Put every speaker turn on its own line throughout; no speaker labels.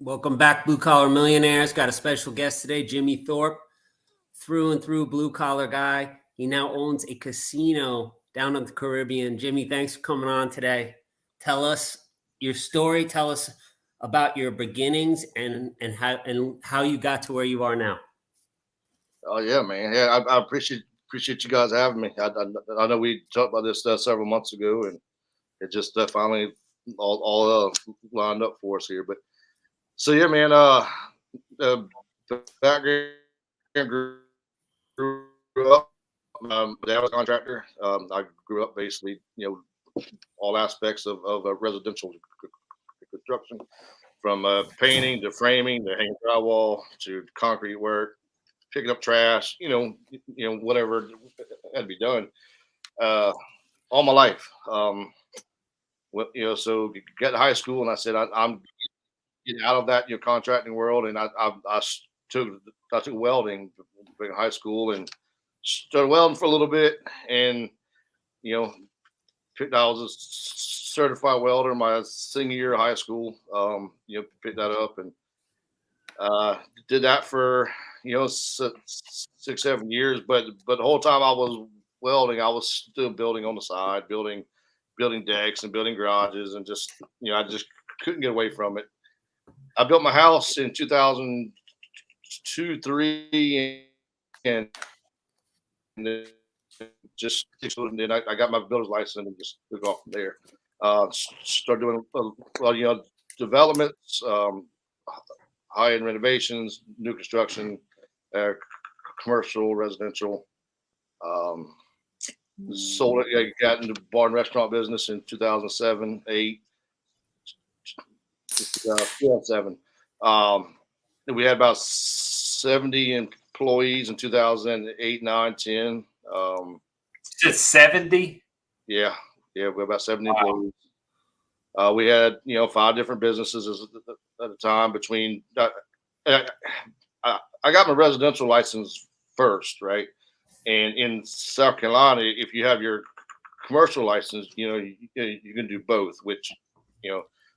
Welcome back, Blue Collar Millionaires. Got a special guest today, Jimmy Thorpe, through and through blue collar guy. He now owns a casino down in the Caribbean. Jimmy, thanks for coming on today. Tell us your story. Tell us about your beginnings and how you got to where you are now.
Oh yeah, man. Yeah, I appreciate you guys having me. I know we talked about this several months ago, and it just finally all lined up for us here. But so yeah, man. The background grew up. My dad was a contractor. I grew up basically, all aspects of residential construction, from painting to framing to hanging drywall to concrete work, picking up trash, whatever had to be done, uh, all my life. So get to high school, and I said I'm getting out of that contracting world, and took I took welding in high school and started welding for a little bit, and you know I was a certified welder my senior year of high school. Picked that up and did that for 6 7 years. But the whole time I was welding, I was still building on the side, building decks and building garages, and just I just couldn't get away from it. I built my house in 2002 3, and just and then I got my builder's license and just took off from there. Started doing developments, high end renovations, new construction, uh, commercial, residential. Um, Sold it. I got into the bar and restaurant business in 2007, 8, 2007. Um, we had about 70 employees in 2008, 9, 10.
Just 70?
Yeah, we had about 70 employees. We had 5 different businesses at a time. Between I got my residential license first, right? And in South Carolina, if you have your commercial license, you can do both. Which,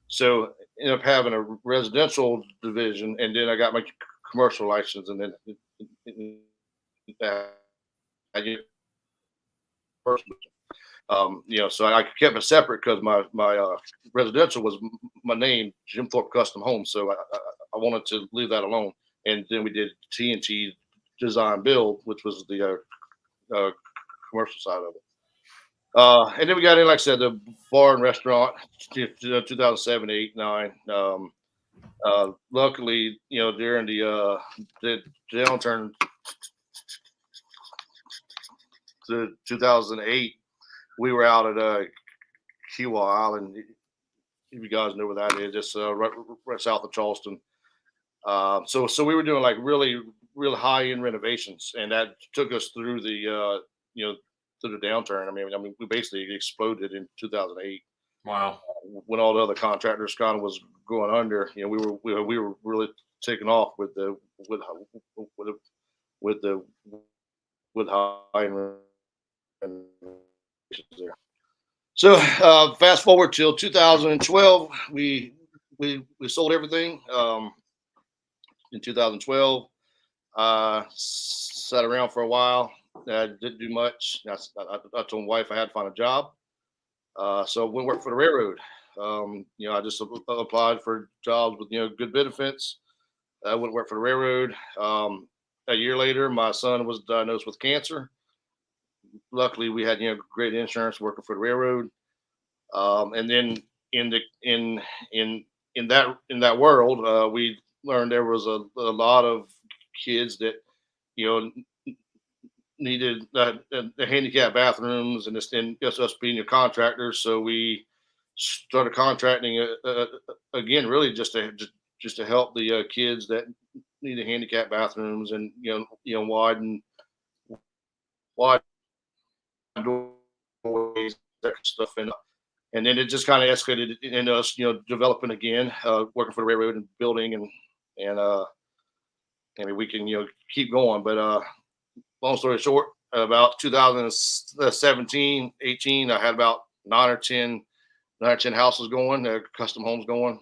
so ended up having a residential division, and then I got my commercial license, and then so I kept it separate because my residential was my name, Jim Thorpe Custom Home. So I wanted to leave that alone, and then we did TNT Design Build, which was the commercial side of it. And then we got in, like I said, the bar and restaurant, 2007, 8, 9. Luckily, during the downturn to 2008, we were out at Kiwa Island. If you guys know where that is, just right south of Charleston. So we were doing like really, real high end renovations, and that took us through through the downturn. I mean, we basically exploded in 2008.
Wow.
When all the other contractors kind of was going under, we were really taking off with high end there. So fast forward till 2012, we sold everything. In 2012, sat around for a while. I didn't do much. I told my wife I had to find a job. So I went work for the railroad. I just applied for jobs with good benefits. I went work for the railroad. A year later, my son was diagnosed with cancer. Luckily, we had great insurance working for the railroad. And then in that world, we learned there was a lot of kids that needed the handicap bathrooms, and just us being your contractors. So we started contracting again, really just to help the kids that needed handicap bathrooms, and wide doorways, that stuff. And then it just kind of escalated into us, developing again, working for the railroad and building, and I mean, we can keep going. But long story short, about 2017, 18, I had about 9 or 10 houses going, custom homes going.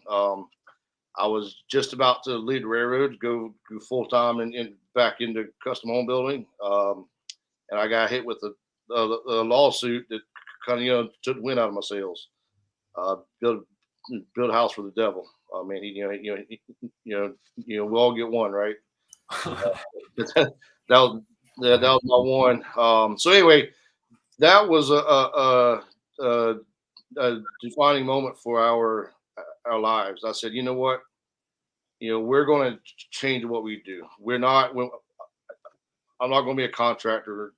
I was just about to leave the railroad, go full time and back into custom home building, and I got hit with a lawsuit that kind of took the wind out of my sails. Build build a house for the devil. I mean, we all get one, right? that was that was my one. So anyway, that was a defining moment for our lives. I said, you know what? We're going to change what we do. I'm not going to be a contractor.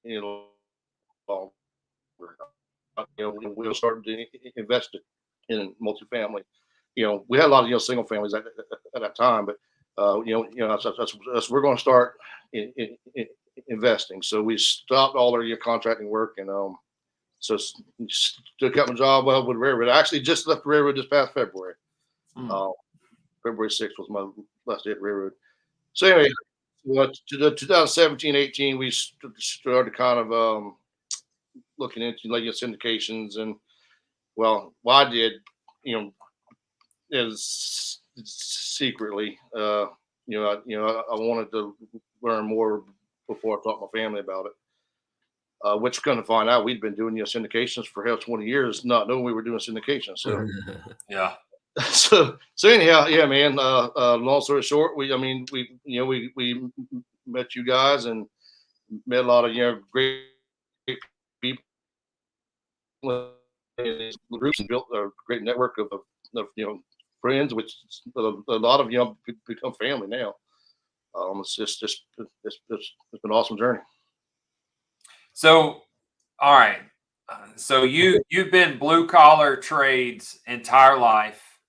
You know, longer. We'll start to invest in multifamily. We had a lot of single families at that time, but that's we're going to start investing. So we stopped all our contracting work, and so took up my job with the railroad. I actually just left the railroad this past February. February 6th was my last day at the railroad. So anyway, to the 2017-18, we started kind of looking into syndications, and what I did, is secretly, I wanted to learn more before I taught my family about it. Which going to find out we'd been doing syndications for 20 years, not knowing we were doing syndications. So
yeah.
so anyhow, yeah, man. Long story short, we met you guys and met a lot of great people in these groups, and built a great network of friends, which a lot of become family now. It's been an awesome journey.
So, all right. So you've been blue collar trades entire life.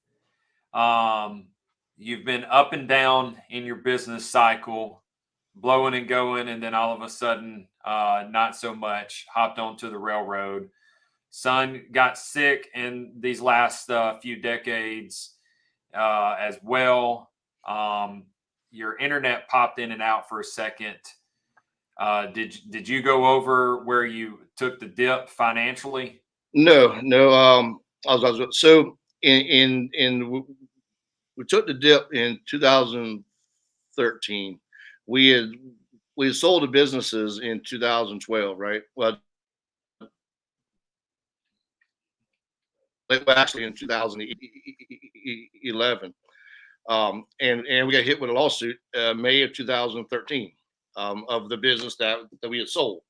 You've been up and down in your business cycle, blowing and going, and then all of a sudden, not so much. Hopped onto the railroad. Son got sick in these last few decades as well. Your internet popped in and out for a second. Did you go over where you took the dip financially?
No. So we took the dip in 2013. We sold the businesses in 2012, right? Well, actually in 2011, and we got hit with a lawsuit May of 2013 of the business that we had sold.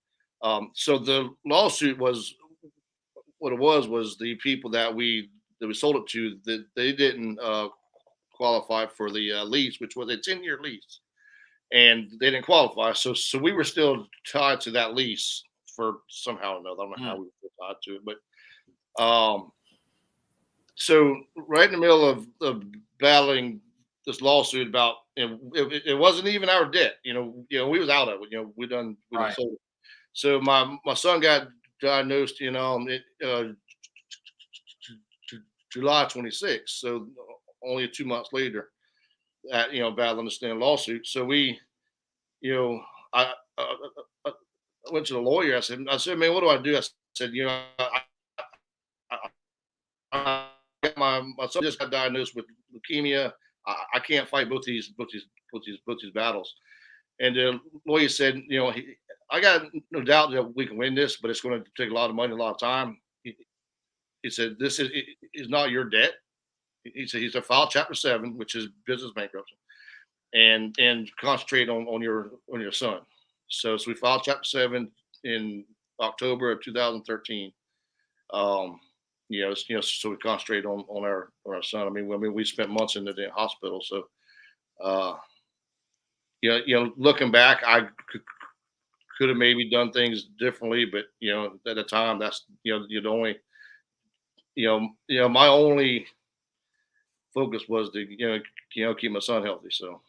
So the lawsuit was what it was the people that we sold it to, that they didn't qualify for the lease, which was a 10-year lease, and they didn't qualify. So we were still tied to that lease for somehow or another. I don't know how we were tied to it, but so right in the middle of battling this lawsuit about, it wasn't even our debt. We was out of it. We done
Right.
sold it. So my son got diagnosed, July 26th. So only 2 months later, at battling this lawsuit. So we, I went to the lawyer. I said, man, what do I do? I said, I my son just got diagnosed with leukemia. I can't fight both these battles. And the lawyer said, I got no doubt that we can win this, but it's going to take a lot of money, a lot of time. He said, this is not your debt. He said, file Chapter 7, which is business bankruptcy, and concentrate on your son. So we filed Chapter 7 in October of 2013. So we concentrate on our son. I mean, we spent months in the hospital. So, looking back, I could have maybe done things differently, but at the time, that's the only, my only focus was to keep my son healthy. So,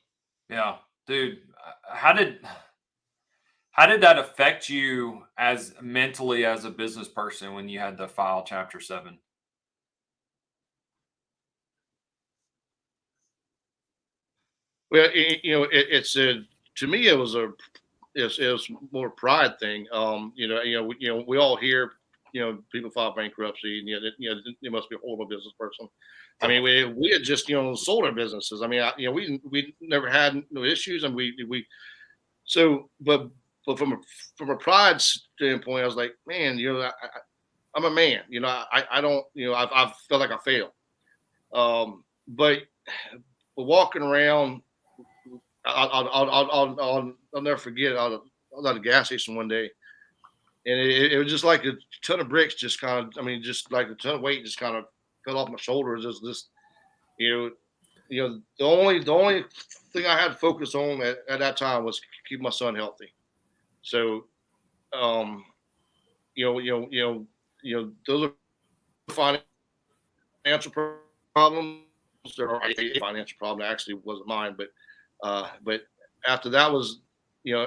Yeah, dude, how did that affect you as mentally as a business person when you had to file Chapter 7?
well, it's to me, it was more a pride thing. We all hear, people file bankruptcy, and it must be a horrible business person. I mean, we had just sold our businesses. I mean, we never had no issues, and we so but from a pride standpoint, I was like, man, I'm a man. I don't, I've felt like I failed. But walking around, I'll never forget. I was at a gas station one day, and it was just like a ton of bricks, just kind of, I mean, just like a ton of weight just kind of fell off my shoulders. Just the only thing I had to focus on at that time was keep my son healthy. So, um, those are financial problems. Or a financial problem actually wasn't mine, but after that was,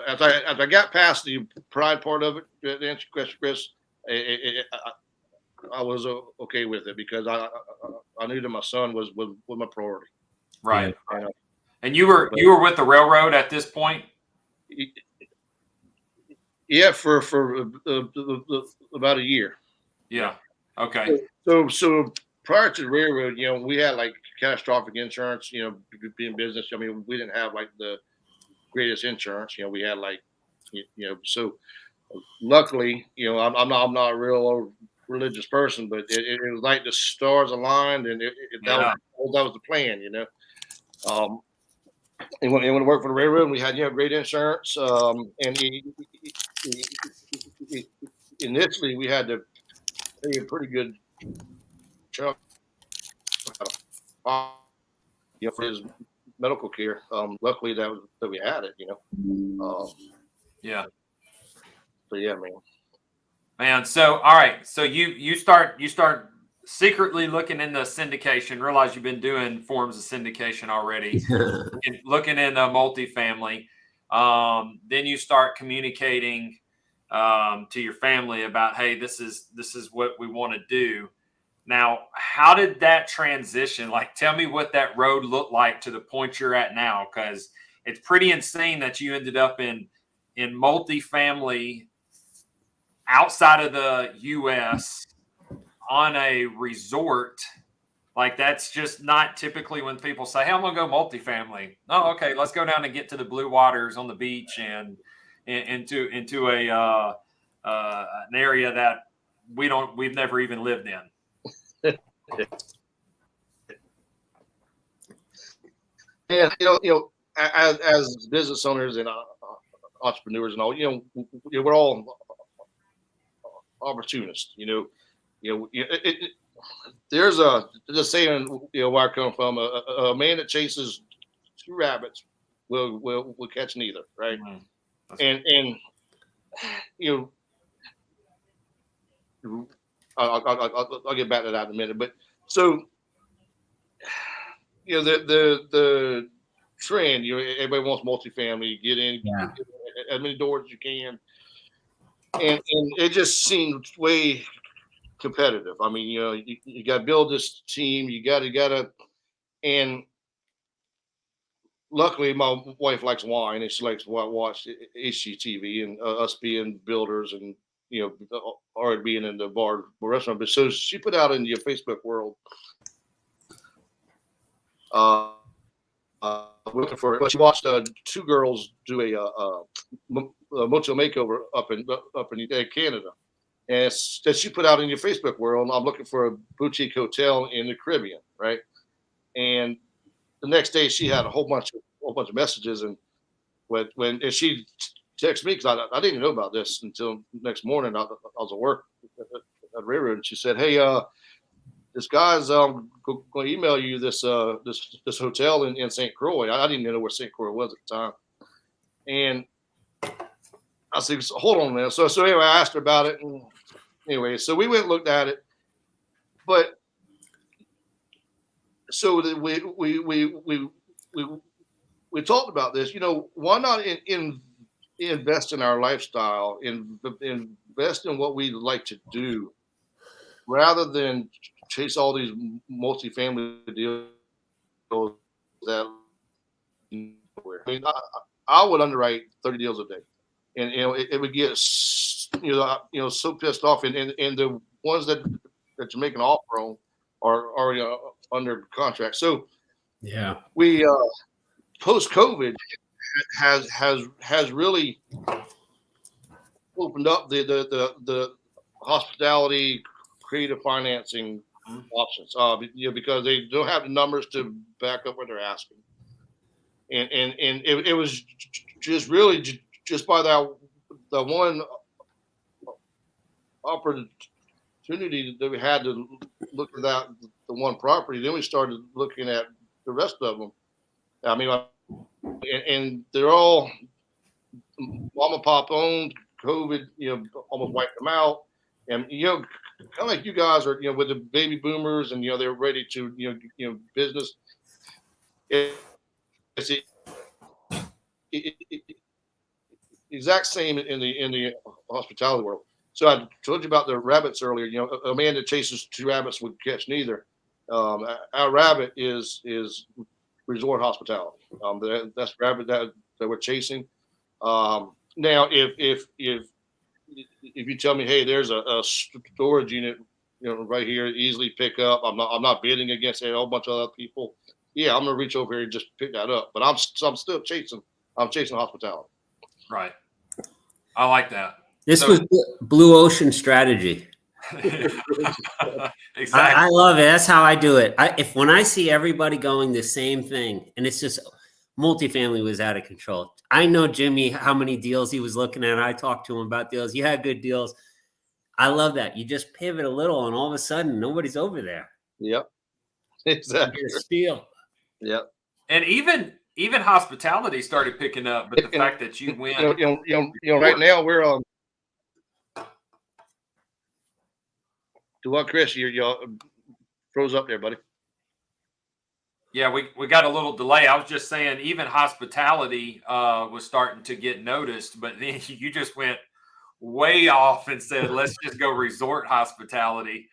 after I got past the pride part of it, to answer your question, Chris, I was okay with it because I knew that my son was my priority.
Right.
And,
And you were with the railroad at this point?
yeah, for about a year.
Yeah. Okay.
So prior to the railroad, we had like catastrophic insurance. Being business, I mean, we didn't have like the greatest insurance. We had like, so luckily, I'm not a real religious person, but it was like the stars aligned, and that was the plan. And when I worked for the railroad, we had great insurance. And initially we had to pay a pretty good chunk for his medical care. Luckily that we had it.
Yeah.
So yeah, man.
So all right. So you start secretly looking into syndication. Realize you've been doing forms of syndication already. looking in multifamily. Then you start communicating to your family about, hey, this is what we want to do. Now, how did that transition? Like, tell me what that road looked like to the point you're at now, because it's pretty insane that you ended up in multifamily outside of the U.S. on a resort. Like, that's just not typically when people say, hey, I'm going to go multifamily. Oh, okay, let's go down and get to the blue waters on the beach and into an area that we've never even lived in.
And as business owners and entrepreneurs and all, we're all opportunists. There's a saying, where I come from: a man that chases two rabbits will catch neither, right? Mm-hmm. And I'll get back to that in a minute. But so the trend, everybody wants multifamily. Get in, get as many doors as you can, and it just seemed way competitive. I mean, you got to build this team. You got to, and luckily my wife likes wine and she likes to watch HGTV and us being builders and already being in the bar restaurant. But so she put out in your Facebook world, looking for it. But she watched two girls do a motel makeover up in Canada. And she put out in your Facebook world, I'm looking for a boutique hotel in the Caribbean, right? And the next day she had a whole bunch of messages, and when she texted me, because I didn't know about this until next morning. I was at work at railroad, and she said, "Hey, this guy's going to email you this hotel in St. Croix." I didn't even know where St. Croix was at the time, and I said, "Hold on a minute." So anyway, I asked her about it, and anyway, so we went and looked at it, but so that we talked about this. Why not invest in our lifestyle, invest in what we like to do, rather than chase all these multifamily deals that. I mean, I would underwrite 30 deals a day, and it would get so pissed off, and the ones that you're making an offer on are under contract. So
Yeah.
we post COVID has really opened up the hospitality creative financing options. Because they don't have the numbers to back up what they're asking, and it was just really just by that the one opportunity that we had to look at that the one property. Then we started looking at the rest of them. I mean, and they're all mom and pop owned. COVID, almost wiped them out. And kind of like you guys are, with the baby boomers, and they're ready to, business. It's exact same in the hospitality world. So I told you about the rabbits earlier. A man that chases two rabbits would catch neither. Our rabbit is resort hospitality. That's the rabbit that we're chasing. Now, if you tell me, hey, there's a storage unit, right here, easily pick up. I'm not bidding against a whole bunch of other people. Yeah, I'm gonna reach over here and just pick that up. But I'm still chasing. I'm chasing hospitality.
Right. I like that.
This was blue ocean strategy.
Exactly.
I love it. That's how I do it. When I see everybody going the same thing, and it's just multifamily was out of control. I know Jimmy, how many deals he was looking at. I talked to him about deals. You had good deals. I love that. You just pivot a little, and all of a sudden, nobody's over there.
Yep. Exactly.
You get a steal.
Yep.
And even hospitality started picking up, but the fact that you went,
right now we're do what, Chris? You froze up there, buddy.
yeah, we got a little delay. I was just saying, even hospitality was starting to get noticed, but then you just went way off and said, let's just go resort hospitality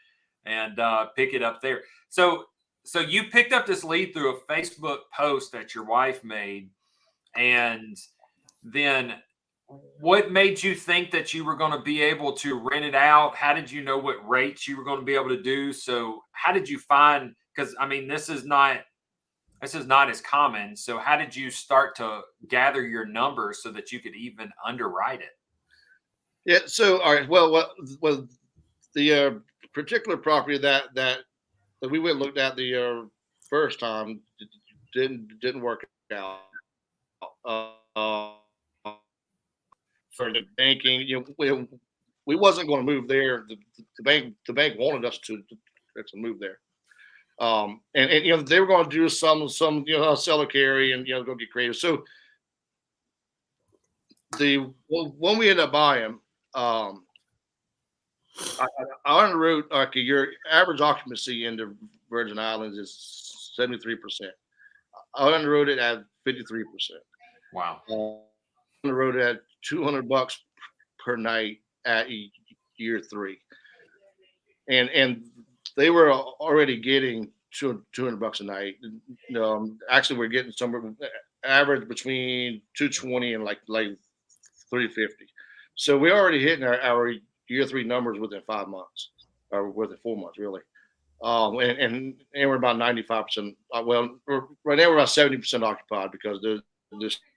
and pick it up there. So you picked up this lead through a Facebook post that your wife made, and then what made you think that you were going to be able to rent it out? How did you know what rates you were going to be able to do? So how did you find, because I mean, this is not as common. So how did you start to gather your numbers so that you could even underwrite it?
Yeah. So, all right. Well, the particular property that we went and looked at the first time didn't work out. For the banking, we wasn't going to move there. The bank wanted us to move there. And they were going to do some seller carry and go get creative. So the one we ended up buying, I underwrote your average occupancy in the Virgin Islands is 73%. I underwrote it at 53%.
Wow.
I underwrote it at $200 per night at year 3, and they were already getting $200 a night. Actually, we're getting somewhere average between 220 and like 350. So we're already hitting our year 3 numbers within 5 months, or within 4 months, really. And we're about 95%. Well, right now we're about 70% occupied because this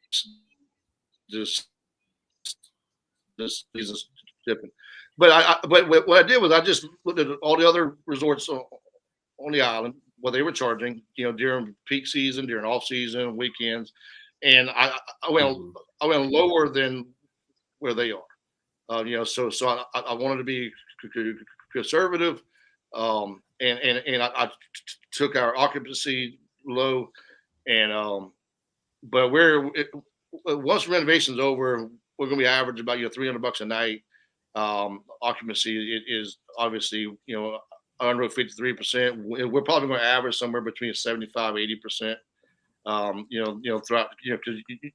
is different. But what I did was I just looked at all the other resorts on the island, what they were charging, during peak season, during off season, weekends, and I went lower than where they are. So I wanted to be conservative, and I took our occupancy low, and but once renovation's over, we're going to be average about $300 a night. Occupancy is obviously under 53%. We're probably going to average somewhere between 75-80%. Throughout because you're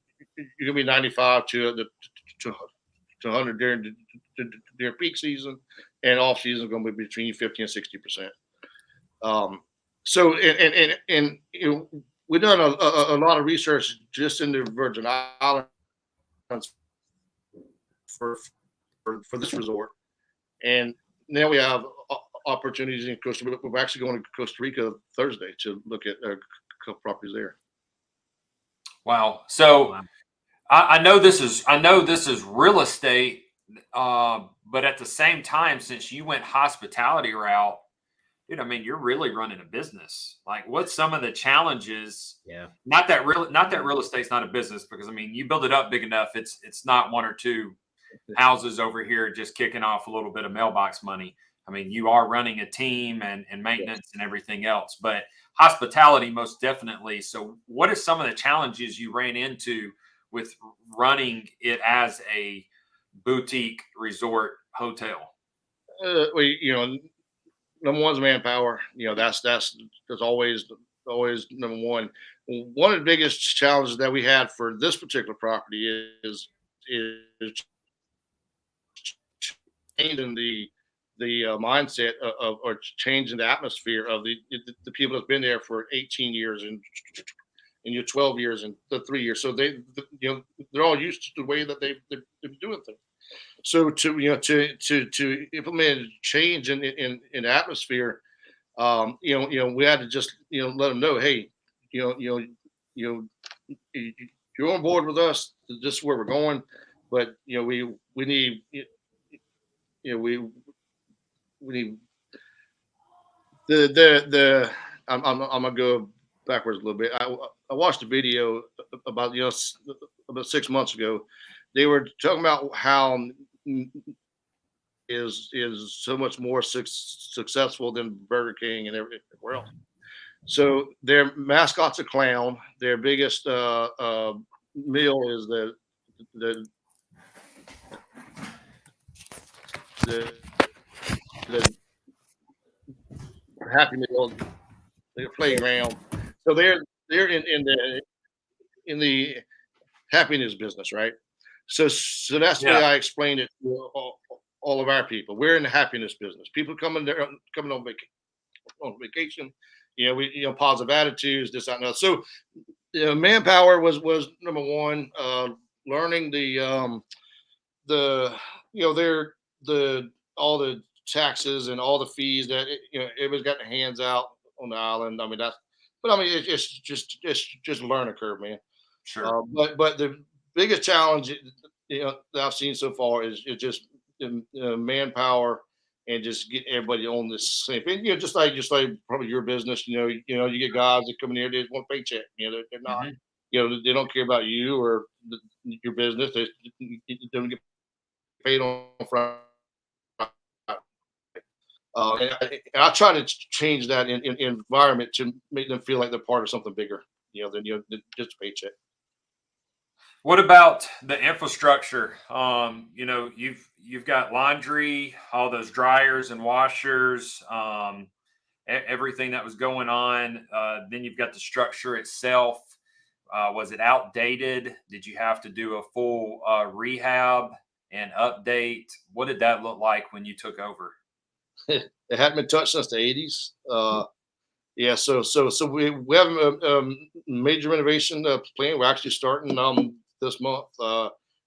going to be 95 to 100 during peak season, and off season is going to be between 50 and 60%. So and we've done a lot of research just in the Virgin Islands for this resort, and now we have opportunities in Costa Rica. We're actually going to Costa Rica Thursday to look at a couple properties there.
Wow. So I know this is real estate, but at the same time, since you went hospitality route, dude, I mean, you're really running a business. Like, what's some of the challenges?
Yeah.
Not that real estate's not a business, because I mean, you build it up big enough, it's not one or two houses over here just kicking off a little bit of mailbox money. I mean, you are running a team and maintenance and everything else, but hospitality most definitely. So what are some of the challenges you ran into with running it as a boutique resort hotel?
Number one's manpower. That's always number one. One of the biggest challenges that we had for this particular property is changing the mindset or changing the atmosphere of the people that's been there for 18 years and 12 years and the 3 years. So they're all used to the way that they've been doing things. So to implement a change in atmosphere, we had to just let them know, hey, you're on board with us. This is where we're going, but we need we need the I'm gonna go backwards a little bit. I watched a video about about 6 months ago. They were talking about how is so much more successful than Burger King and everywhere else. So their mascot's a clown. Their biggest meal is the the, the Happy Meal, the playground. So they're in the happiness business, right? So that's the way I explained it to all of our people. We're in the happiness business. People coming on vacation, positive attitudes, this, that, and that. So manpower was number one. Learning all the taxes and all the fees that everybody's got their hands out on the island. I mean it's just a learning curve, man.
Sure.
But the biggest challenge that I've seen so far is just manpower and just getting everybody on this same thing. Just like probably your business. You get guys that come in here, they just want a paycheck. They're not. They don't care about you or your business. They don't get paid on Friday. And I try to change that in environment to make them feel like they're part of something bigger, than just a paycheck.
What about the infrastructure? You've got laundry, all those dryers and washers, everything that was going on. Then you've got the structure itself. Was it outdated? Did you have to do a full rehab and update? What did that look like when you took over?
It hadn't been touched since the 80s. Yeah, so we have a major renovation plan. We're actually starting this month.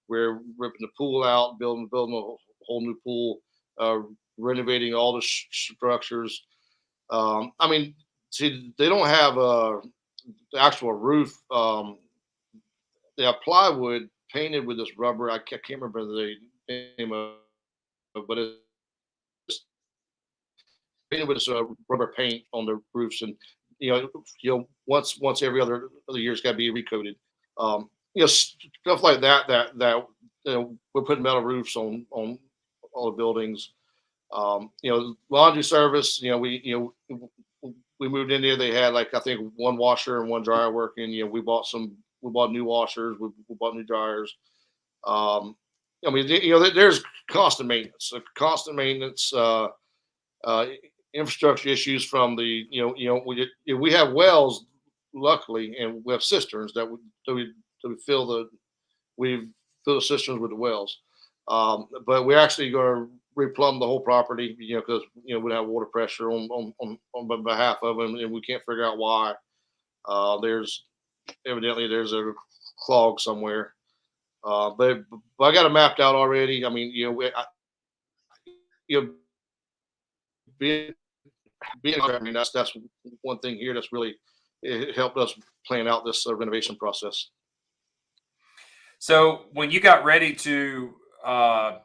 We're ripping the pool out, building a whole new pool, renovating all the structures. I mean, see, they don't have the actual roof. They have plywood painted with this rubber. I can't remember the name of it, but it's painted with this rubber paint on the roofs, and once every other year it's got to be recoated. Stuff like that we're putting metal roofs on all the buildings. Laundry service. We moved in there. They had I think one washer and one dryer working. We bought new washers. We bought new dryers. There's constant maintenance. Infrastructure issues from the we have wells, luckily, and we have cisterns that we fill the cisterns with the wells. But we're actually going to replumb the whole property, because we have water pressure on behalf of them, and we can't figure out why. There's a clog somewhere. But I got it mapped out already. I mean, being, I mean, that's one thing here that's really it helped us plan out this renovation process.
So when you got ready to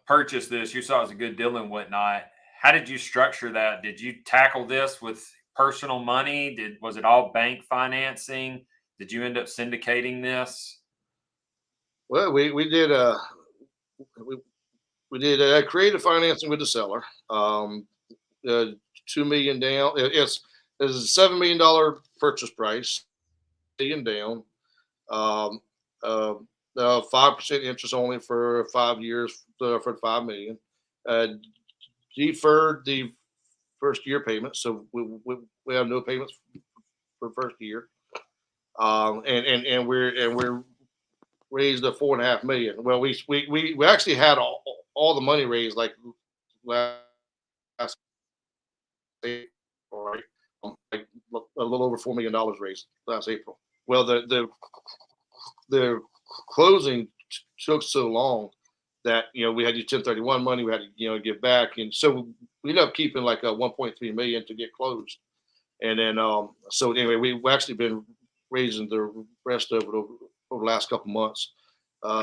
purchase this, you saw it was a good deal and whatnot. How did you structure that? Did you tackle this with personal money? Was it all bank financing? Did you end up syndicating this?
Well, we did we, we did creative financing with the seller. Uh, 2 million down. It's a $7 million purchase price, million down. Um, 5% interest only for 5 years for 5 million. Uh, Deferred the first year payment, so we have no payments for first year. And we're raised to 4.5 million. Well, we actually had all the money raised like last April, right? Like a little over $4 million raised last April. Well, the closing took so long that we had to 1031 money we had to give back, and so we ended up keeping like a 1.3 million to get closed. And then so anyway, we've actually been raising the rest of it over the last couple months.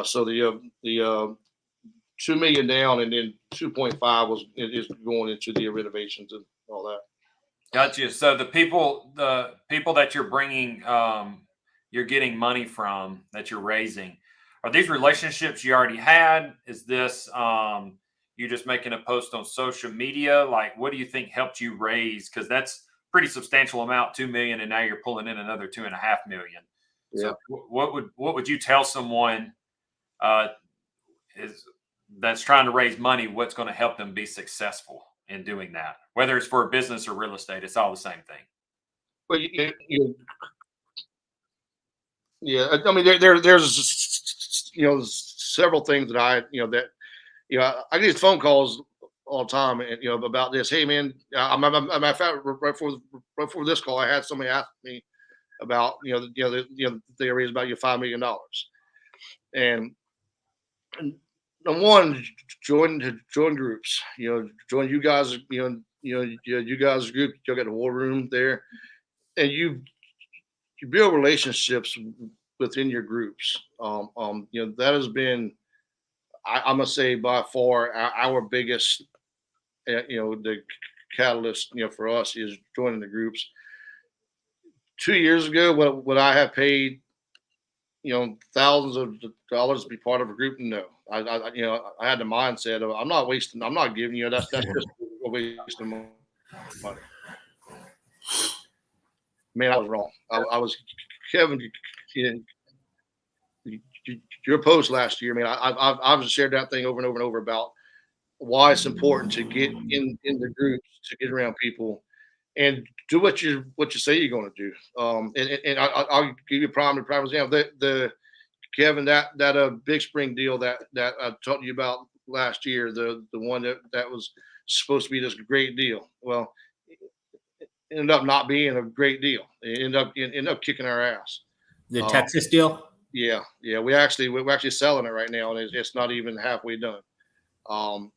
So the 2 million down, and then 2.5 is going into the renovations and all that.
Gotcha. So the people that you're bringing, you're getting money from that you're raising. Are these relationships you already had? Is this you just making a post on social media? Like, what do you think helped you raise? Because that's pretty substantial amount, 2 million, and now you're pulling in another 2.5 million.
Yeah.
So what would you tell someone is that's trying to raise money? What's going to help them be successful in doing that? Whether it's for a business or real estate, it's all the same thing.
Well, yeah. I mean, there's several things that I get phone calls all the time, and about this. Hey, man, matter of fact, right before this call, I had somebody ask me about the theories about your $5 million, and number one, join groups. Join you guys. You guys group. You got a war room there, and you build relationships within your groups. That has been, I'm gonna say, by far our biggest, the catalyst, for us is joining the groups. 2 years ago, would I have paid, thousands of dollars to be part of a group? No, I had the mindset of I'm not giving you that's just a waste of money. Man, I was wrong. I was Kevin. Your post last year, man. I've shared that thing over and over and over about why it's important to get in the groups, to get around people, and do what you say you're going to do. I'll give you a prime example. The Kevin, that Big Spring deal that I talked to you about last year, the one that was supposed to be this great deal. Well, it ended up not being a great deal. It ended up kicking our ass.
The Texas deal?
Yeah. We're actually selling it right now, and it's not even halfway done.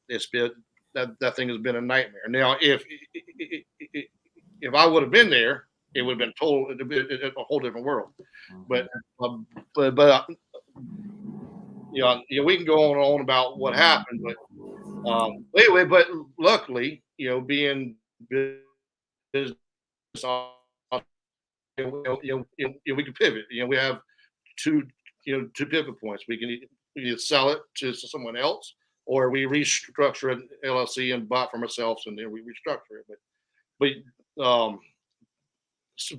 It's been that thing has been a nightmare. Now, if I would have been there, it would have been a whole different world. But we can go on and on about what happened. But anyway, but luckily, being business, we can pivot. We have two pivot points. We can either sell it to someone else, or we restructure an LLC and buy it from ourselves, and then we restructure it. But so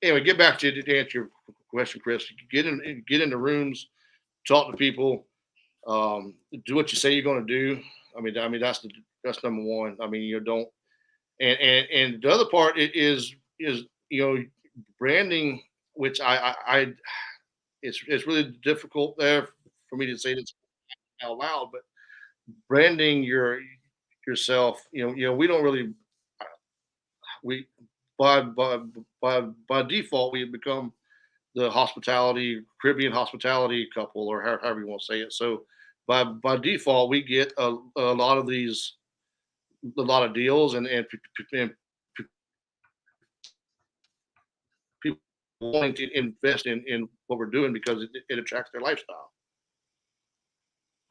anyway, get back to answer your question, Chris. Get in the rooms, talk to people, do what you say you're going to do. I mean that's number one. I mean, don't. And the other part is branding, which I it's really difficult there for me to say this out loud, but branding yourself, we don't really we by default we become the Caribbean hospitality couple, or however you want to say it. So by default we get a lot of these a lot of deals, and people wanting to invest in what we're doing because it attracts their lifestyle.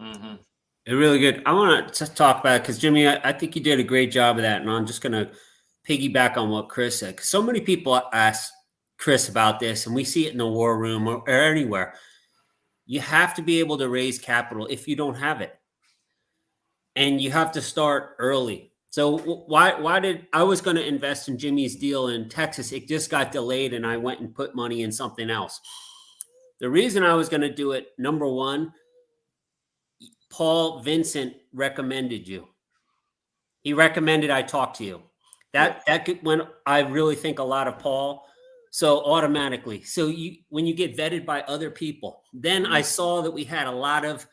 Mm-hmm.
Really good. I want to talk about it because Jimmy, I think you did a great job of that, and I'm just going to piggyback on what Chris said. 'Cause so many people ask Chris about this, and we see it in the war room or anywhere. You have to be able to raise capital if you don't have it, and you have to start early. So why did I was going to invest in Jimmy's deal in Texas? It just got delayed, and I went and put money in something else. The reason I was going to do it, number one, Paul Vincent recommended you. He recommended I talk to you. That could, when I really think a lot of Paul. So automatically, so when you get vetted by other people, then I saw that we had a lot of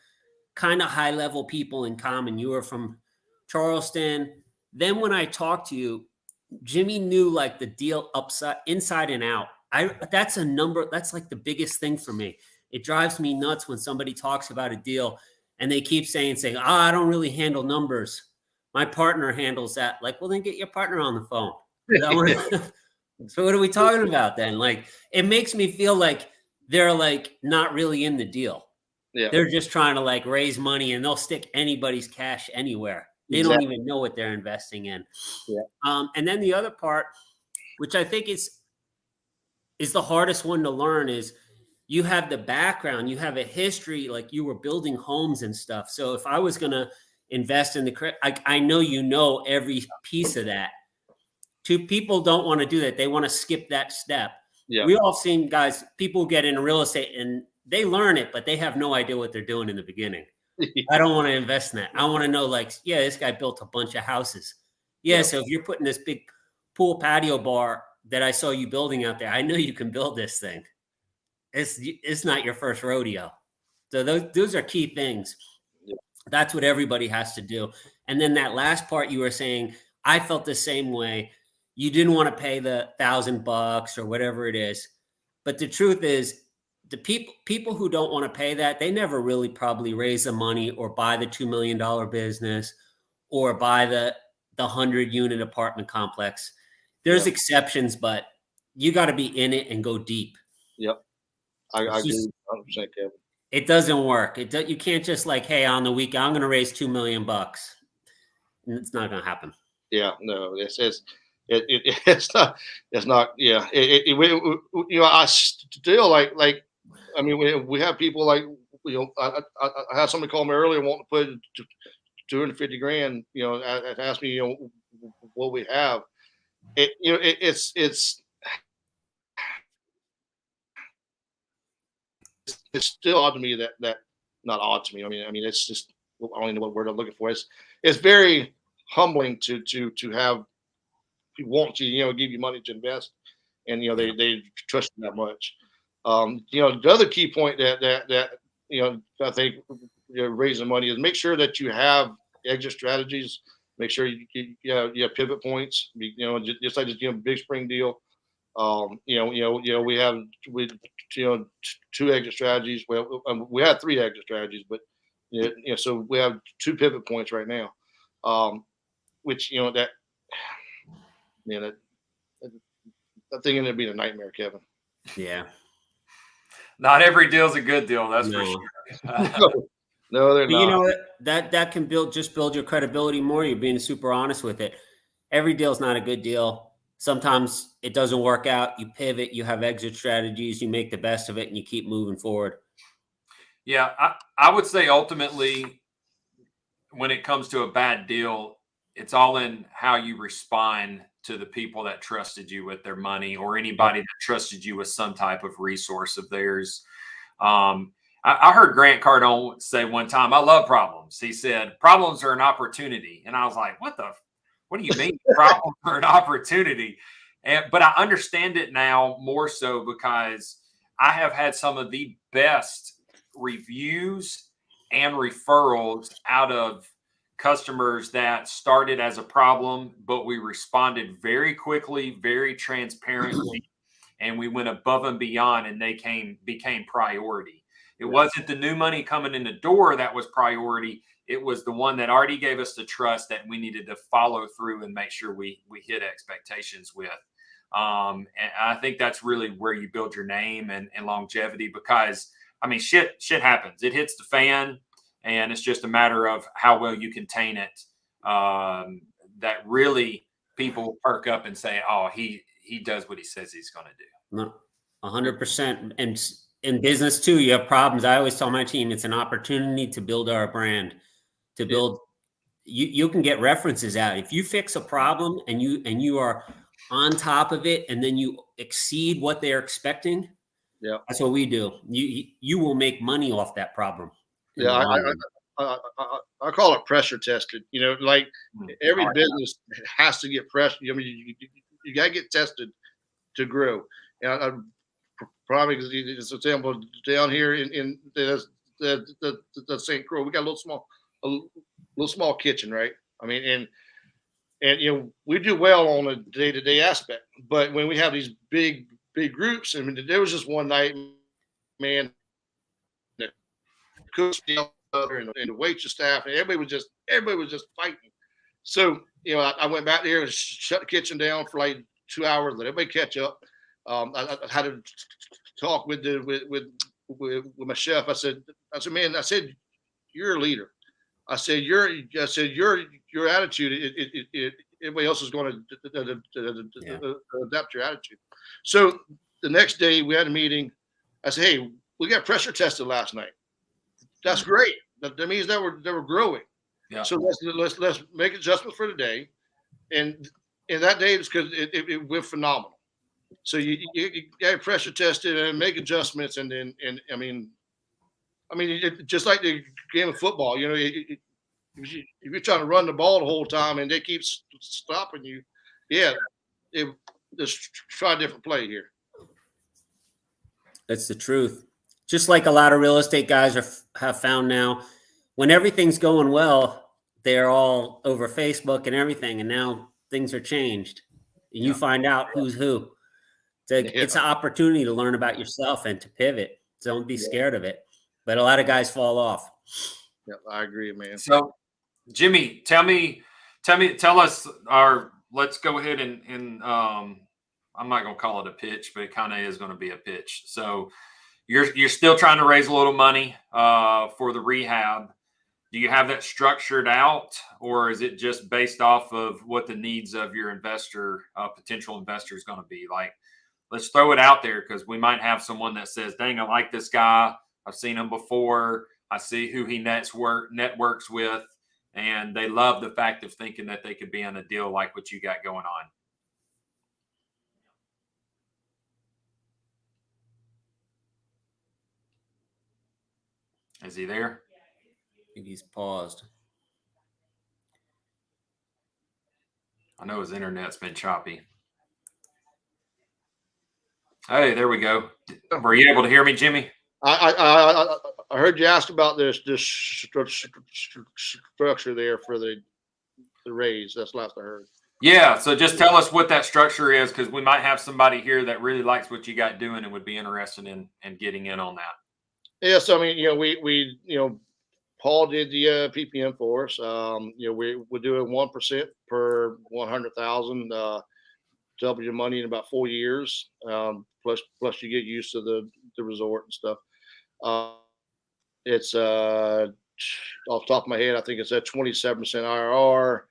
kind of high level people in common. You were from Charleston. Then when I talked to you, Jimmy knew like the deal upside, inside and out. That's a number. That's like the biggest thing for me. It drives me nuts when somebody talks about a deal and they keep saying, I don't really handle numbers. My partner handles that. Like, well, then get your partner on the phone. So what are we talking about then? Like, it makes me feel like they're like not really in the deal.
Yeah.
They're just trying to like raise money, and they'll stick anybody's cash anywhere. They don't even know what they're investing in.
Yeah.
And then the other part, which I think is the hardest one to learn, is you have the background, you have a history, like you were building homes and stuff. So if I was going to invest in I know you know every piece of that. Two people don't want to do that. They want to skip that step.
Yeah.
We all seen guys, people get into real estate and they learn it, but they have no idea what they're doing in the beginning. I don't want to invest in that. I want to know, like, yeah, this guy built a bunch of houses. Yeah. So if you're putting this big pool patio bar that I saw you building out there, I know you can build this thing. It's not your first rodeo. So those are key things.
Yeah.
That's what everybody has to do. And then that last part you were saying, I felt the same way. You didn't want to pay the $1,000 or whatever it is. But the truth is, the people who don't want to pay that, they never really probably raise the money or buy the $2 million business or buy the 100-unit apartment complex. There's exceptions, but you got to be in it and go deep.
Yep. I agree 100%, Kevin.
It doesn't work. You can't just like, hey, on the weekend, I'm going to raise $2 million. It's not going to happen.
Yeah, no, it's not. Yeah, I still like. I mean, we have people like, I had somebody call me earlier wanting to put $250,000. Ask me, what we have. It's still odd to me that not odd to me. I mean, it's just, I don't even know what word I'm looking for. It's very humbling to have people want to give you money to invest, and they trust you that much. The other key point that I think raising money is make sure that you have exit strategies. Make sure you have pivot points. Just like this big spring deal. We have two exit strategies. Well, we had 3 exit strategies, but so we have 2 pivot points right now. Which that thing ended up being a nightmare, Kevin.
Yeah.
Not every deal's a good deal, that's for sure.
No, they're not.
That can build your credibility more. You're being super honest with it. Every deal's not a good deal. Sometimes it doesn't work out. You pivot, you have exit strategies, you make the best of it, and you keep moving forward.
Yeah, I would say ultimately, when it comes to a bad deal, it's all in how you respond to the people that trusted you with their money, or anybody that trusted you with some type of resource of theirs. I heard Grant Cardone say one time, I love problems. He said, problems are an opportunity. And I was like, what do you mean problems are an opportunity? But I understand it now more so because I have had some of the best reviews and referrals out of customers that started as a problem, but we responded very quickly, very transparently, and we went above and beyond, and they became priority. It wasn't the new money coming in the door that was priority. It was the one that already gave us the trust that we needed to follow through and make sure we hit expectations with. And I think that's really where you build your name and longevity, because I mean, shit happens. It hits the fan, and it's just a matter of how well you contain it. That really people perk up and say, "Oh, he does what he says he's going to do."
No, 100%. And in business too, you have problems. I always tell my team, it's an opportunity to build our brand, to build. You can get references out if you fix a problem and you are on top of it, and then you exceed what they're expecting.
Yeah,
that's what we do. You will make money off that problem.
Yeah, I call it pressure tested. You know, like every business has to get pressure. I mean, you got to get tested to grow. And probably because it's a example down here in the St. Croix, we got a little small kitchen, right? I mean, and you know, we do well on a day-to-day aspect, but when we have these big groups, I mean, there was just one night, man, the cooks and the waitress staff, and everybody was just fighting. So you know, I went back there and shut the kitchen down for like 2 hours, let everybody catch up. I had to talk with my chef. I said, man, you're a leader. I said, your attitude, everybody else is going to adapt your attitude. So the next day we had a meeting. I said, hey, we got pressure tested last night. That's great. That means that we're growing.
Yeah.
So let's make adjustments for today. And that day, it's because it went phenomenal. So you got pressure tested and make adjustments, and I mean, just like the game of football, you know, if you're trying to run the ball the whole time and they keep stopping you, just try a different play here.
That's the truth. Just like a lot of real estate guys have found now, when everything's going well, they're all over Facebook and everything, and now things are changed, and you find out who's who. It's an opportunity to learn about yourself and to pivot. So don't be scared of it. But a lot of guys fall off.
Yeah, I agree, man.
So, Jimmy, tell us let's go ahead and I'm not going to call it a pitch, but it kind of is going to be a pitch. So you're still trying to raise a little money for the rehab. Do you have that structured out, or is it just based off of what the needs of your potential investor is going to be? Like, let's throw it out there, because we might have someone that says, dang, I like this guy. I've seen him before. I see who he networks with, and they love the fact of thinking that they could be on a deal like what you got going on. Is he there?
I think he's paused.
I know his internet's been choppy. Hey, there we go. Were you able to hear me, Jimmy?
I heard you ask about this structure there for the raise. That's the last I heard.
Yeah. So just tell us what that structure is, because we might have somebody here that really likes what you got doing and would be interested in getting in on that.
Yes, I mean, you know, we you know, Paul did the PPM for us. You know, we're doing 1% per 100,000. Double your money in about 4 years. Plus you get used to the resort and stuff. It's off the top of my head, I think it's at 27% IRR.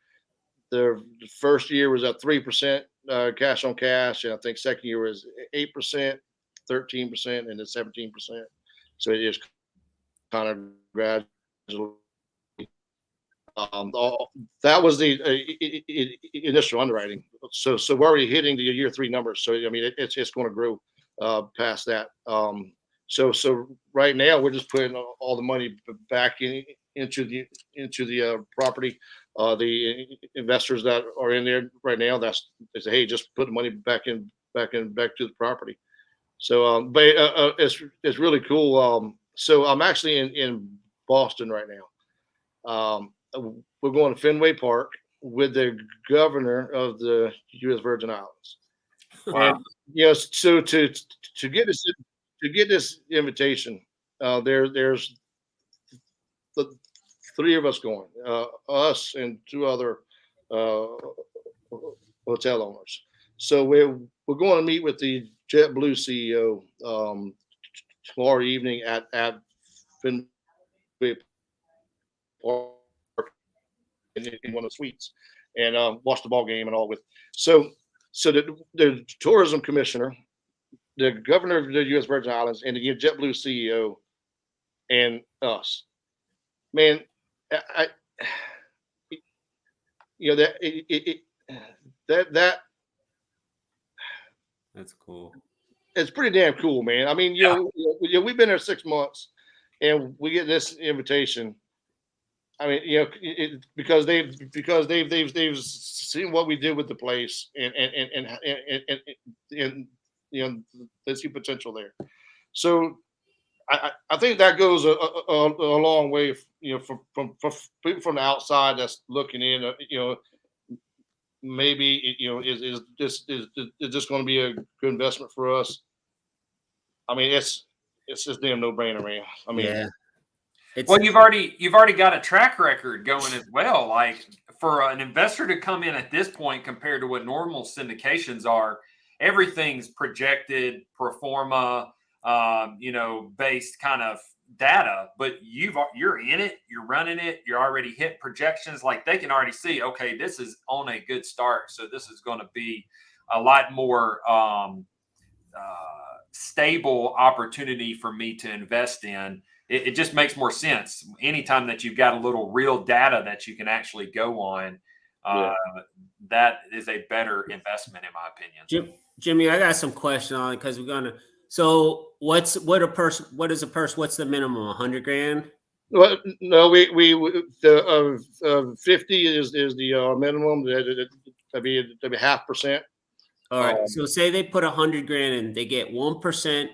The first year was at 3% cash on cash, and I think second year was 8%, 13%, and then 17%. So it is kind of gradual. That was the initial underwriting. So we're already hitting the year 3 numbers. So I mean, it's going to grow past that. So right now we're just putting all the money back into the property. The investors that are in there right now, they say, hey, just put the money back to the property. So, but it's really cool. So I'm actually in Boston right now. We're going to Fenway Park with the governor of the U.S. Virgin Islands.
Wow.
And, you know, so to get this invitation, there's the three of us going, us and two other uh, hotel owners. So we're going to meet with the JetBlue CEO tomorrow evening at Fenway Park in one of the suites and watch the ball game and all with. So the tourism commissioner, the governor of the U.S. Virgin Islands, and the JetBlue CEO, and us. Man, I that that
That's cool.
it's pretty damn cool, man. I mean, we've been there 6 months, and we get this invitation. I mean, because they've seen what we did with the place, and they see potential there. So I think that goes a long way, from people from the outside that's looking in. Maybe is this going to be a good investment for us? I mean, it's just damn no brainer, man. I mean,
Yeah.
Well, you've already got a track record going as well. Like, for an investor to come in at this point compared to what normal syndications are, everything's projected pro forma, based kind of data. But you're in it, you're running it, you're already hit projections. Like, they can already see, okay, this is on a good start, so this is going to be a lot more stable opportunity for me to invest in. It just makes more sense anytime that you've got a little real data that you can actually go on. That is a better investment, in my opinion.
Jimmy, I got some question on it because we're gonna. So what's the minimum? 100 grand?
Well, no, we the 50 is the minimum. That'd be 0.5%.
All right. So say they put 100 grand in, they get 1%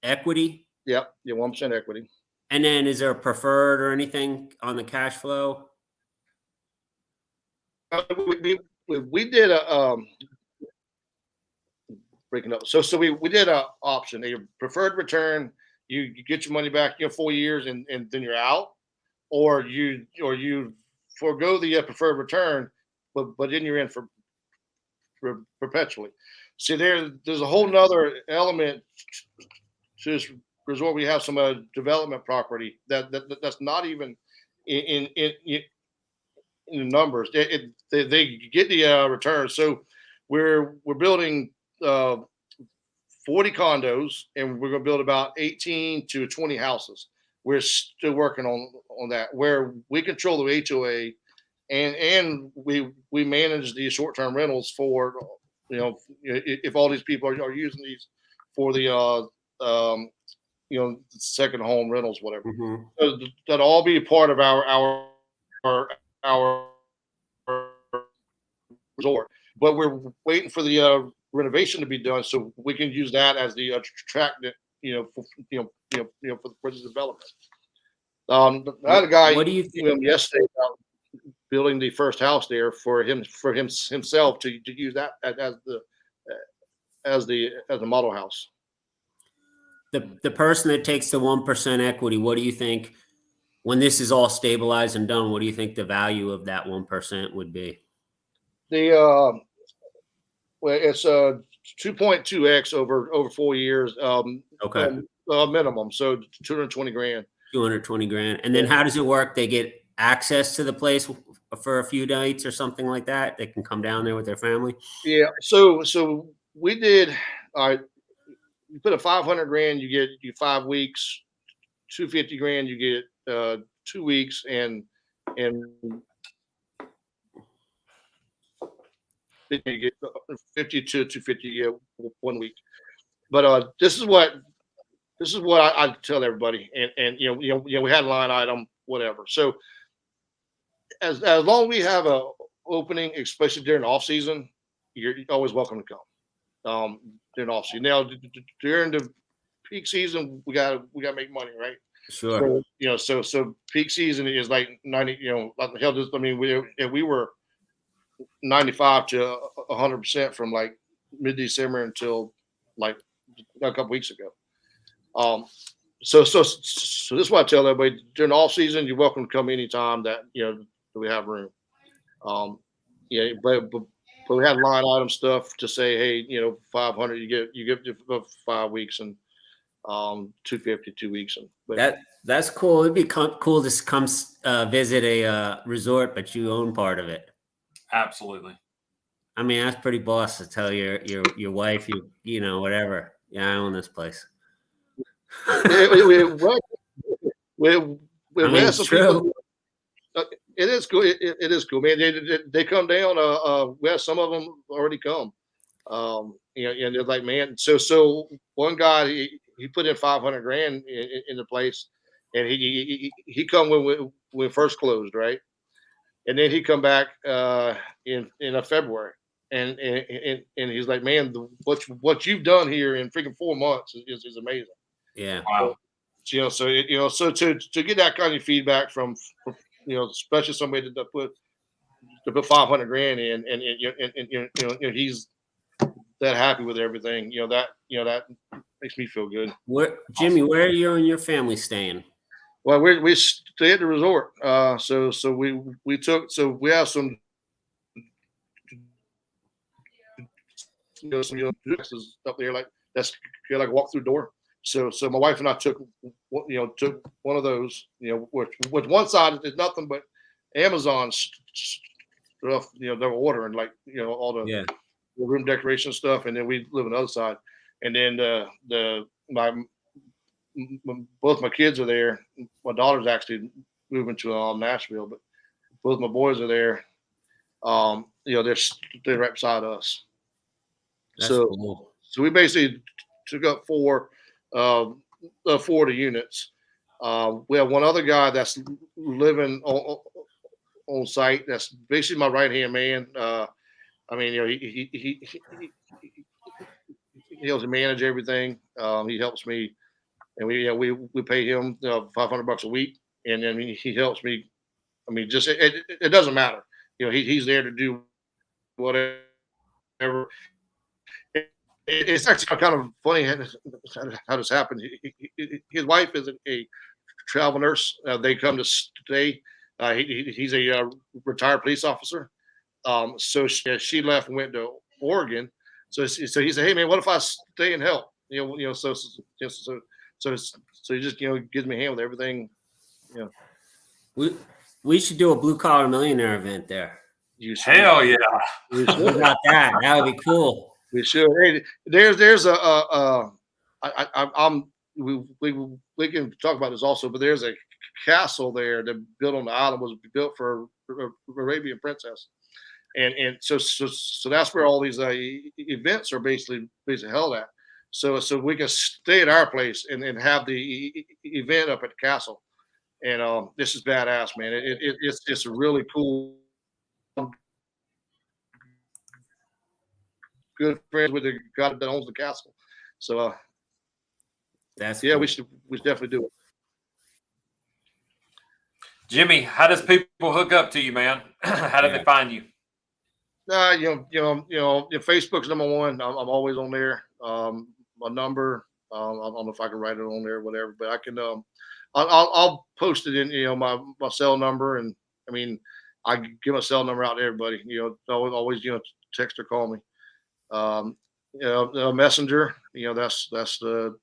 equity.
Yep, 1% equity.
And then is there a preferred or anything on the cash flow?
We did a breaking up. So we did a option, a preferred return. You get your money back, 4 years, and then you're out, or you forego the preferred return, but then you're in for perpetually. See, there's a whole nother element to this resort. We have some development property that's not even in the numbers. They get the return. So we're building 40 condos, and we're going to build about 18 to 20 houses. We're still working on that, where we control the HOA, and we manage the short-term rentals for, if all these people are using these for the second home rentals, whatever.
Mm-hmm.
So that'll all be a part of our resort. But we're waiting for the renovation to be done, so we can use that as the attractant, for the development. I had a guy
What do you think?
yesterday about building the first house there for himself to use that as the model house.
The person that takes the 1% equity, what do you think when this is all stabilized and done? What do you think the value of that 1% would be?
Well, it's 2.2x over 4 years.
Okay.
Minimum, so 220 grand.
220 grand. And then how does it work? They get access to the place for a few nights or something like that. They can come down there with their family.
Yeah. So we did. You put a 500 grand, you get 5 weeks. 250 grand, you get 2 weeks, and you get 50 to 250, you get 1 week. But this is what I tell everybody, and we had a line item, whatever. So as long as we have a opening, especially during off season, you're always welcome to come. During off season. Now during the peak season, we gotta make money, right?
Sure.
So peak season is like 90. Like hell, we were 95 to 100% from like mid-December until like a couple weeks ago. So this is what I tell everybody during the off season. You're welcome to come anytime that we have room. Yeah, but we have line item stuff to say, hey, 500, you get for 5 weeks, and 250 2 weeks, and but
That's cool. It'd be cool to come visit a resort, but you own part of it.
Absolutely.
I mean, that's pretty boss to tell your wife, whatever. Yeah, I own this place.
we
I mean,
have
it's
some
true.
people. It is cool. It is cool, man. They come down. We have some of them already come. And they're like, man. So one guy he put in 500 grand in the place, and he come when we first closed, right? And then he come back in a February, and he's like, man, what you've done here in freaking 4 months is amazing.
Yeah.
Wow.
So to get that kind of feedback from especially somebody that put 500 grand in, and he's that happy with everything, that makes me feel good.
Jimmy, where are you and your family staying?
Well, we stay at the resort. So we have some some duplex up there, like that's like walk through door. So my wife and I took one of those, with one side is nothing but Amazon stuff, they were ordering, like, all the room decoration stuff, and then we live on the other side, and then both my kids are there. My daughter's actually moving to Nashville, but both my boys are there. They're right beside us.
That's cool.
So we basically took up four of the units. We have one other guy that's living on site. That's basically my right hand man. I mean, he helps me manage everything. He helps me, and we pay him $500 a week, and then he helps me. I mean, just it doesn't matter. He's there to do whatever. It's actually kind of funny how this happened. His wife is a travel nurse. They come to stay. He's a retired police officer. So she left and went to Oregon. So he said, "Hey man, what if I stay and help?" So he just gives me a hand with everything.
We should do a blue collar millionaire event there.
Hell yeah!
How about that? That would be cool.
We should. Hey, there's we can talk about this also, but there's a castle there that built on the island, was built for Arabian princess, and so that's where all these events are basically held at. So we can stay at our place and have the event up at the castle, and this is badass, man. It's really cool. Good friends with the guy that owns the castle. So
that's
cool.
We
should definitely do it.
Jimmy, how does people hook up to you, man? How do they find you?
Facebook's number one. I'm always on there. My number, I don't know if I can write it on there or whatever, but I can. I'll post it in my cell number, and I mean I give my cell number out to everybody. Always text or call me. Messenger. That's the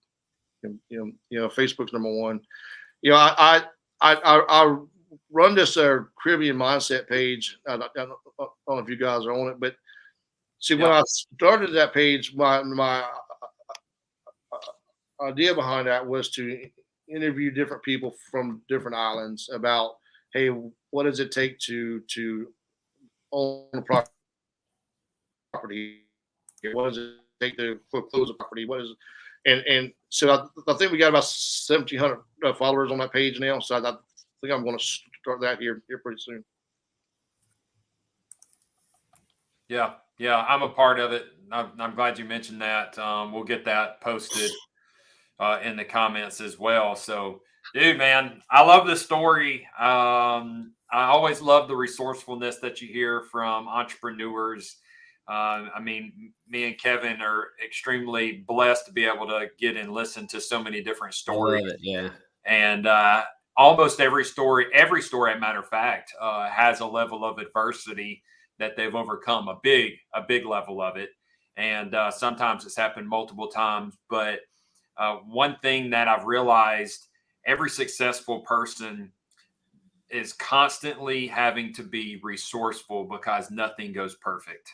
Facebook's number one. I run this Caribbean mindset page. I don't know if you guys are on it, but see, when I started that page, my idea behind that was to interview different people from different islands about, hey, what does it take to own a property? What does it take to foreclose a property? What is, and so I think we got about 1,700 followers on that page now. So I think I'm going to start that here pretty soon.
Yeah, I'm a part of it. I'm glad you mentioned that. We'll get that posted in the comments as well. So, dude, man, I love this story. I always love the resourcefulness that you hear from entrepreneurs. I mean, me and Kevin are extremely blessed to be able to get and listen to so many different
I
stories.
love it. Yeah.
And almost every story, as a matter of fact, has a level of adversity that they've overcome, a big level of it. And sometimes it's happened multiple times. But one thing that I've realized, every successful person is constantly having to be resourceful because nothing goes perfect.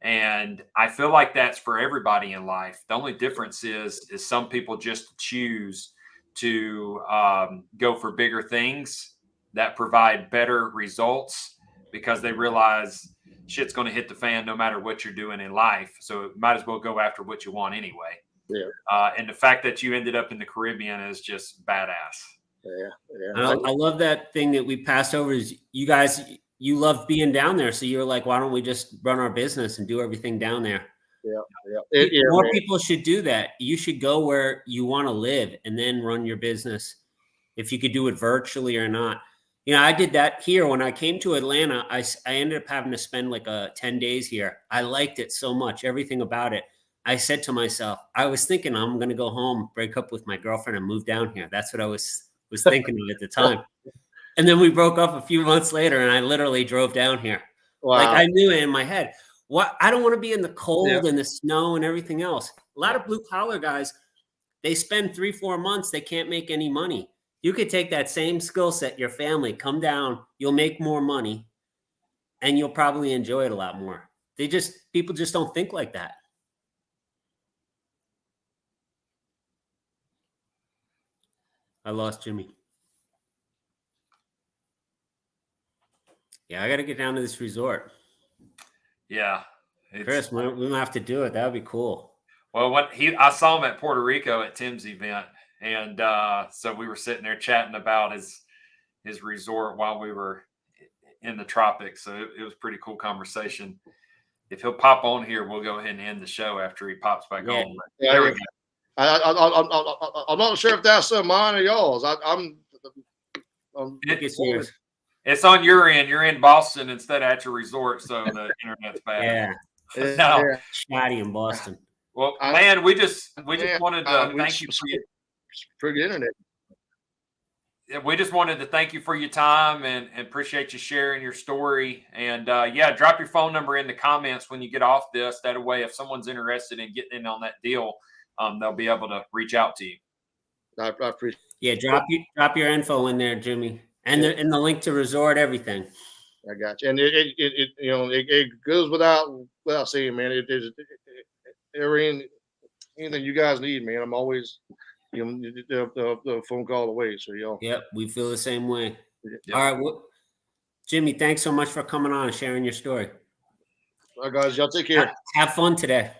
And I feel like that's for everybody in life. The only difference is some people just choose to go for bigger things that provide better results because they realize shit's going to hit the fan no matter what you're doing in life. So might as well go after what you want anyway.
Yeah.
And the fact that you ended up in the Caribbean is just badass.
Yeah.
I love that thing that we passed over is you guys, you love being down there. So you're like, why don't we just run our business and do everything down there?
Yeah.
More people should do that. You should go where you want to live and then run your business. If you could do it virtually or not. You know, I did that here when I came to Atlanta. I ended up having to spend like 10 days here. I liked it so much, everything about it. I said to myself, I was thinking I'm going to go home, break up with my girlfriend and move down here. That's what I was thinking of at the time. And then we broke up a few months later and I literally drove down here.
Wow.
Like I knew it in my head. What I don't want to be in the cold and the snow and everything else. A lot of blue collar guys, they spend 3-4 months, they can't make any money. You could take that same skill set, your family, come down, you'll make more money and you'll probably enjoy it a lot more. People just don't think like that. I lost Jimmy. Yeah, I got to get down to this resort.
Yeah.
Chris, we might have to do it. That would be cool.
Well, I saw him at Puerto Rico at Tim's event. And so we were sitting there chatting about his resort while we were in the tropics. So it was a pretty cool conversation. If he'll pop on here, we'll go ahead and end the show after he pops back on.
Yeah,
there we go.
I'm not sure if that's mine or yours.
It's yours.
It's on your end. You're in Boston instead of at your resort, so the internet's bad.
Yeah.
No.
Shoddy in Boston.
Well, man, we just wanted to thank you
for the internet.
We just wanted to thank you for your time and appreciate you sharing your story. And drop your phone number in the comments when you get off this. That way, if someone's interested in getting in on that deal, they'll be able to reach out to you.
I appreciate.
Yeah, drop your info in there, Jimmy, and the link to resort, everything.
I got you, and it goes without saying, man. Anything you guys need, man. I'm always the phone call away. So
Yep, we feel the same way.
Yep.
All right, well, Jimmy, thanks so much for coming on and sharing your story.
All right, guys, y'all take care.
Have fun today.